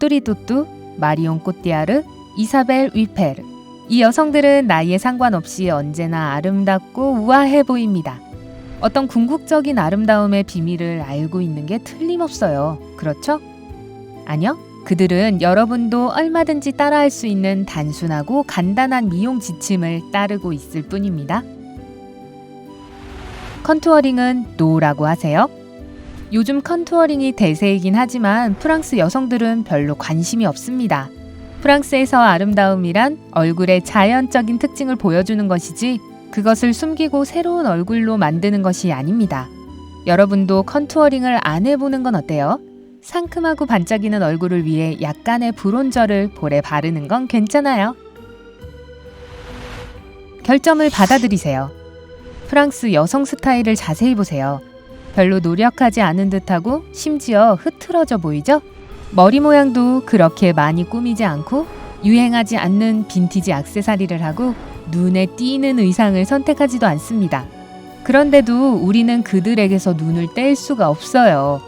오드리 도뚜, 마리온 꼬띠아르, 이사벨 위페르. 이 여성들은 나이에 상관없이 언제나 아름답고 우아해 보입니다. 어떤 궁극적인 아름다움의 비밀을 알고 있는 게 틀림없어요. 그렇죠? 아니요. 그들은 여러분도 얼마든지 따라할 수 있는 단순하고 간단한 미용 지침을 따르고 있을 뿐입니다. 컨투어링은 노라고 하세요? 요즘 컨투어링이 대세이긴 하지만 프랑스 여성들은 별로 관심이 없습니다. 프랑스에서 아름다움이란 얼굴의 자연적인 특징을 보여주는 것이지 그것을 숨기고 새로운 얼굴로 만드는 것이 아닙니다. 여러분도 컨투어링을 안 해보는 건 어때요? 상큼하고 반짝이는 얼굴을 위해 약간의 브론저를 볼에 바르는 건 괜찮아요. 결점을 받아들이세요. 프랑스 여성 스타일을 자세히 보세요. 별로 노력하지 않은 듯하고 심지어 흐트러져 보이죠? 머리 모양도 그렇게 많이 꾸미지 않고 유행하지 않는 빈티지 액세서리를 하고 눈에 띄는 의상을 선택하지도 않습니다. 그런데도 우리는 그들에게서 눈을 뗄 수가 없어요.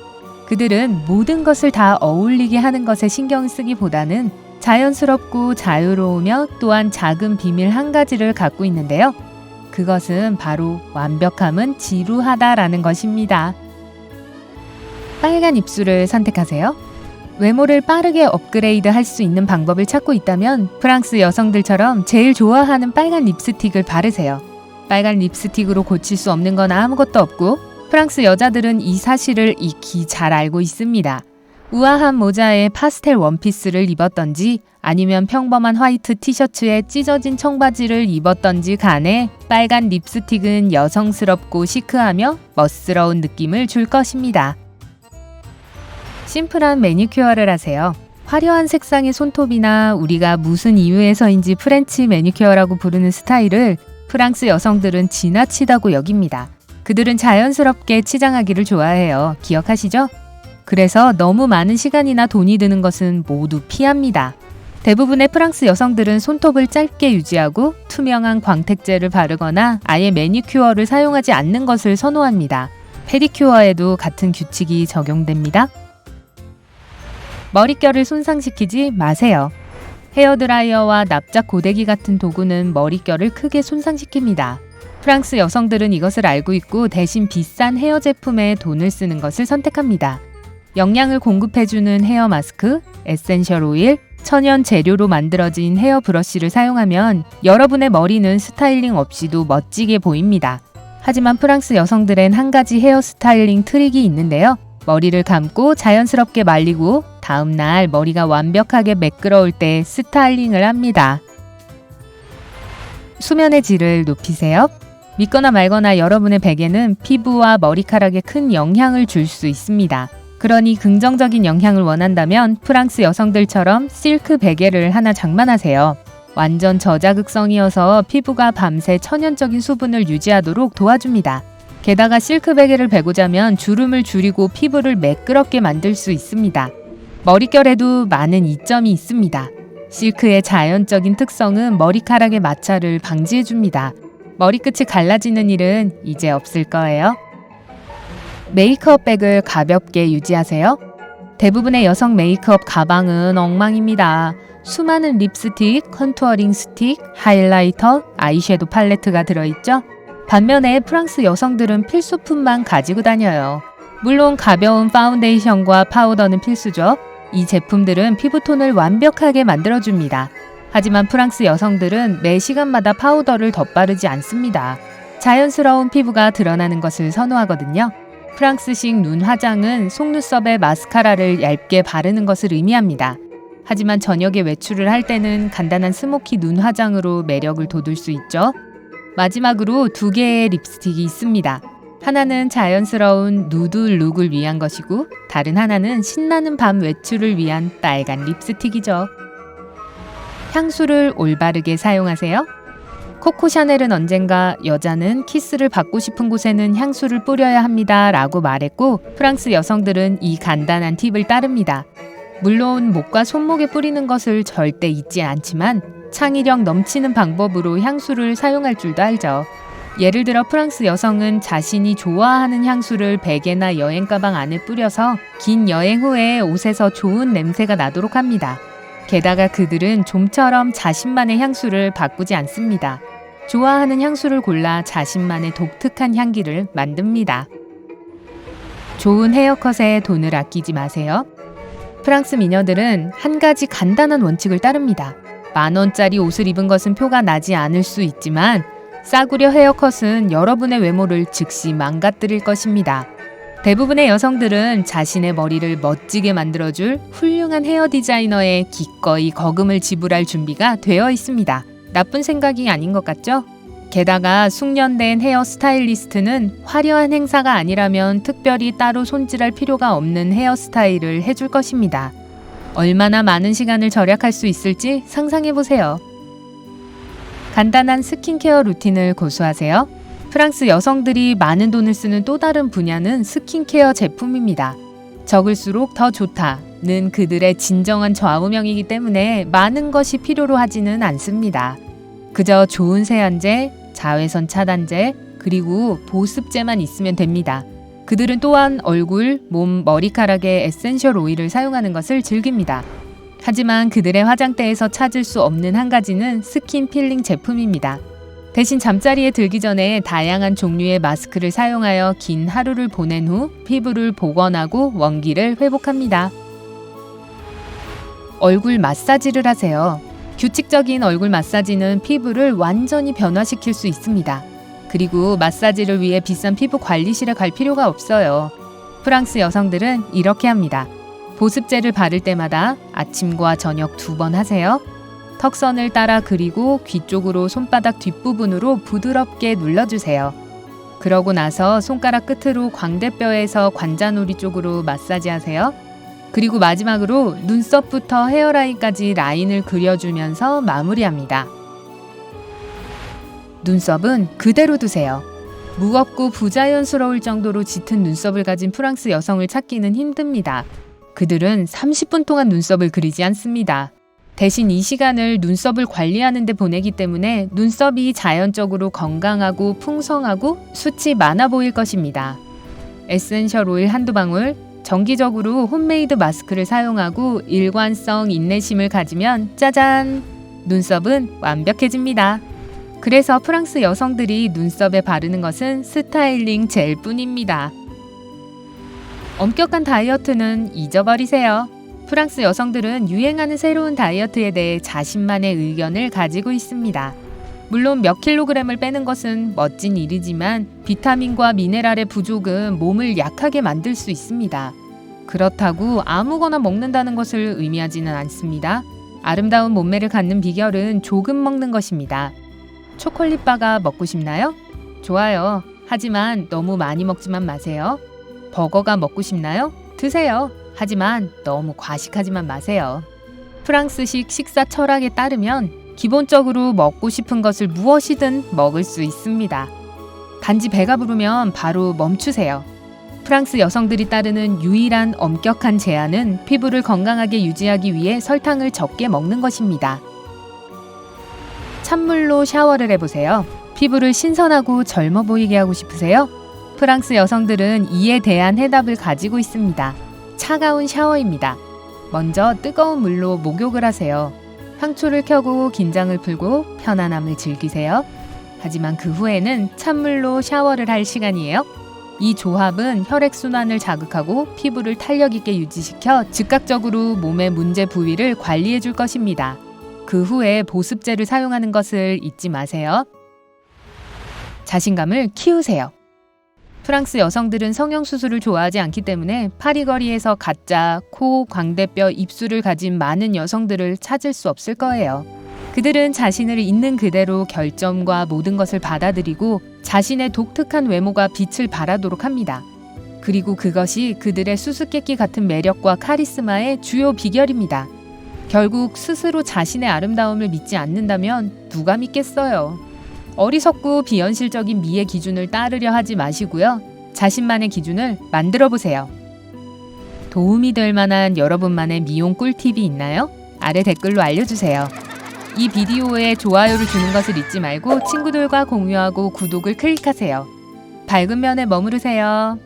그들은 모든 것을 다 어울리게 하는 것에 신경 쓰기보다는 자연스럽고 자유로우며 또한 작은 비밀 한 가지를 갖고 있는데요. 그것은 바로 완벽함은 지루하다라는 것입니다. 빨간 입술을 선택하세요. 외모를 빠르게 업그레이드 할 수 있는 방법을 찾고 있다면 프랑스 여성들처럼 제일 좋아하는 빨간 립스틱을 바르세요. 빨간 립스틱으로 고칠 수 없는 건 아무것도 없고 프랑스 여자들은 이 사실을 익히 잘 알고 있습니다. 우아한 모자에 파스텔 원피스를 입었던지 아니면 평범한 화이트 티셔츠에 찢어진 청바지를 입었던지 간에 빨간 립스틱은 여성스럽고 시크하며 멋스러운 느낌을 줄 것입니다. 심플한 매니큐어를 하세요. 화려한 색상의 손톱이나 우리가 무슨 이유에서인지 프렌치 매니큐어라고 부르는 스타일을 프랑스 여성들은 지나치다고 여깁니다. 그들은 자연스럽게 치장하기를 좋아해요. 기억하시죠? 그래서 너무 많은 시간이나 돈이 드는 것은 모두 피합니다. 대부분의 프랑스 여성들은 손톱을 짧게 유지하고 투명한 광택제를 바르거나 아예 매니큐어를 사용하지 않는 것을 선호합니다. 페디큐어에도 같은 규칙이 적용됩니다. 머릿결을 손상시키지 마세요. 헤어드라이어와 납작 고데기 같은 도구는 머릿결을 크게 손상시킵니다. 프랑스 여성들은 이것을 알고 있고 대신 비싼 헤어 제품에 돈을 쓰는 것을 선택합니다. 영양을 공급해주는 헤어 마스크, 에센셜 오일, 천연 재료로 만들어진 헤어 브러쉬를 사용하면 여러분의 머리는 스타일링 없이도 멋지게 보입니다. 하지만 프랑스 여성들엔 한 가지 헤어 스타일링 트릭이 있는데요. 머리를 감고 자연스럽게 말리고 다음 날 머리가 완벽하게 매끄러울 때 스타일링을 합니다. 수면의 질을 높이세요. 믿거나 말거나 여러분의 베개는 피부와 머리카락에 큰 영향을 줄 수 있습니다. 그러니 긍정적인 영향을 원한다면 프랑스 여성들처럼 실크 베개를 하나 장만하세요. 완전 저자극성이어서 피부가 밤새 천연적인 수분을 유지하도록 도와줍니다. 게다가 실크 베개를 베고자면 주름을 줄이고 피부를 매끄럽게 만들 수 있습니다. 머릿결에도 많은 이점이 있습니다. 실크의 자연적인 특성은 머리카락의 마찰을 방지해줍니다. 머리끝이 갈라지는 일은 이제 없을 거예요. 메이크업 백을 가볍게 유지하세요. 대부분의 여성 메이크업 가방은 엉망입니다. 수많은 립스틱, 컨투어링 스틱, 하이라이터, 아이섀도우 팔레트가 들어있죠? 반면에 프랑스 여성들은 필수품만 가지고 다녀요. 물론 가벼운 파운데이션과 파우더는 필수죠. 이 제품들은 피부톤을 완벽하게 만들어줍니다. 하지만 프랑스 여성들은 매 시간마다 파우더를 덧바르지 않습니다. 자연스러운 피부가 드러나는 것을 선호하거든요. 프랑스식 눈 화장은 속눈썹에 마스카라를 얇게 바르는 것을 의미합니다. 하지만 저녁에 외출을 할 때는 간단한 스모키 눈 화장으로 매력을 돋울 수 있죠. 마지막으로 2개의 립스틱이 있습니다. 하나는 자연스러운 누드 룩을 위한 것이고 다른 하나는 신나는 밤 외출을 위한 빨간 립스틱이죠. 향수를 올바르게 사용하세요. 코코 샤넬은 언젠가 여자는 키스를 받고 싶은 곳에는 향수를 뿌려야 합니다 라고 말했고 프랑스 여성들은 이 간단한 팁을 따릅니다. 물론 목과 손목에 뿌리는 것을 절대 잊지 않지만 창의력 넘치는 방법으로 향수를 사용할 줄도 알죠. 예를 들어 프랑스 여성은 자신이 좋아하는 향수를 베개나 여행 가방 안에 뿌려서 긴 여행 후에 옷에서 좋은 냄새가 나도록 합니다. 게다가 그들은 좀처럼 자신만의 향수를 바꾸지 않습니다. 좋아하는 향수를 골라 자신만의 독특한 향기를 만듭니다. 좋은 헤어컷에 돈을 아끼지 마세요. 프랑스 미녀들은 한 가지 간단한 원칙을 따릅니다. 10,000원짜리 옷을 입은 것은 표가 나지 않을 수 있지만 싸구려 헤어컷은 여러분의 외모를 즉시 망가뜨릴 것입니다. 대부분의 여성들은 자신의 머리를 멋지게 만들어줄 훌륭한 헤어 디자이너에 기꺼이 거금을 지불할 준비가 되어 있습니다. 나쁜 생각이 아닌 것 같죠? 게다가 숙련된 헤어 스타일리스트는 화려한 행사가 아니라면 특별히 따로 손질할 필요가 없는 헤어스타일을 해줄 것입니다. 얼마나 많은 시간을 절약할 수 있을지 상상해보세요. 간단한 스킨케어 루틴을 고수하세요. 프랑스 여성들이 많은 돈을 쓰는 또 다른 분야는 스킨케어 제품입니다. 적을수록 더 좋다는 그들의 진정한 좌우명이기 때문에 많은 것이 필요로 하지는 않습니다. 그저 좋은 세안제, 자외선 차단제, 그리고 보습제만 있으면 됩니다. 그들은 또한 얼굴, 몸, 머리카락에 에센셜 오일을 사용하는 것을 즐깁니다. 하지만 그들의 화장대에서 찾을 수 없는 한 가지는 스킨 필링 제품입니다. 대신 잠자리에 들기 전에 다양한 종류의 마스크를 사용하여 긴 하루를 보낸 후 피부를 복원하고 원기를 회복합니다. 얼굴 마사지를 하세요. 규칙적인 얼굴 마사지는 피부를 완전히 변화시킬 수 있습니다. 그리고 마사지를 위해 비싼 피부 관리실에 갈 필요가 없어요. 프랑스 여성들은 이렇게 합니다. 보습제를 바를 때마다 아침과 저녁 2번 하세요. 턱선을 따라 그리고 귀 쪽으로 손바닥 뒷부분으로 부드럽게 눌러주세요. 그러고 나서 손가락 끝으로 광대뼈에서 관자놀이 쪽으로 마사지하세요. 그리고 마지막으로 눈썹부터 헤어라인까지 라인을 그려주면서 마무리합니다. 눈썹은 그대로 두세요. 무겁고 부자연스러울 정도로 짙은 눈썹을 가진 프랑스 여성을 찾기는 힘듭니다. 그들은 30분 동안 눈썹을 그리지 않습니다. 대신 이 시간을 눈썹을 관리하는 데 보내기 때문에 눈썹이 자연적으로 건강하고 풍성하고 숱이 많아 보일 것입니다. 에센셜 오일 한두 방울, 정기적으로 홈메이드 마스크를 사용하고 일관성 인내심을 가지면 짜잔! 눈썹은 완벽해집니다. 그래서 프랑스 여성들이 눈썹에 바르는 것은 스타일링 젤뿐입니다. 엄격한 다이어트는 잊어버리세요. 프랑스 여성들은 유행하는 새로운 다이어트에 대해 자신만의 의견을 가지고 있습니다. 물론 몇 킬로그램을 빼는 것은 멋진 일이지만 비타민과 미네랄의 부족은 몸을 약하게 만들 수 있습니다. 그렇다고 아무거나 먹는다는 것을 의미하지는 않습니다. 아름다운 몸매를 갖는 비결은 조금 먹는 것입니다. 초콜릿바가 먹고 싶나요? 좋아요. 하지만 너무 많이 먹지만 마세요. 버거가 먹고 싶나요? 드세요. 하지만 너무 과식하지만 마세요. 프랑스식 식사 철학에 따르면 기본적으로 먹고 싶은 것을 무엇이든 먹을 수 있습니다. 단지 배가 부르면 바로 멈추세요. 프랑스 여성들이 따르는 유일한 엄격한 제한은 피부를 건강하게 유지하기 위해 설탕을 적게 먹는 것입니다. 찬물로 샤워를 해보세요. 피부를 신선하고 젊어 보이게 하고 싶으세요? 프랑스 여성들은 이에 대한 해답을 가지고 있습니다. 차가운 샤워입니다. 먼저 뜨거운 물로 목욕을 하세요. 향초를 켜고 긴장을 풀고 편안함을 즐기세요. 하지만 그 후에는 찬물로 샤워를 할 시간이에요. 이 조합은 혈액순환을 자극하고 피부를 탄력 있게 유지시켜 즉각적으로 몸의 문제 부위를 관리해 줄 것입니다. 그 후에 보습제를 사용하는 것을 잊지 마세요. 자신감을 키우세요. 프랑스 여성들은 성형수술을 좋아하지 않기 때문에 파리거리에서 가짜 코, 광대뼈, 입술을 가진 많은 여성들을 찾을 수 없을 거예요. 그들은 자신을 있는 그대로 결점과 모든 것을 받아들이고 자신의 독특한 외모가 빛을 발하도록 합니다. 그리고 그것이 그들의 수수께끼 같은 매력과 카리스마의 주요 비결입니다. 결국 스스로 자신의 아름다움을 믿지 않는다면 누가 믿겠어요? 어리석고 비현실적인 미의 기준을 따르려 하지 마시고요. 자신만의 기준을 만들어 보세요. 도움이 될 만한 여러분만의 미용 꿀팁이 있나요? 아래 댓글로 알려주세요. 이 비디오에 좋아요를 주는 것을 잊지 말고 친구들과 공유하고 구독을 클릭하세요. 밝은 면에 머무르세요.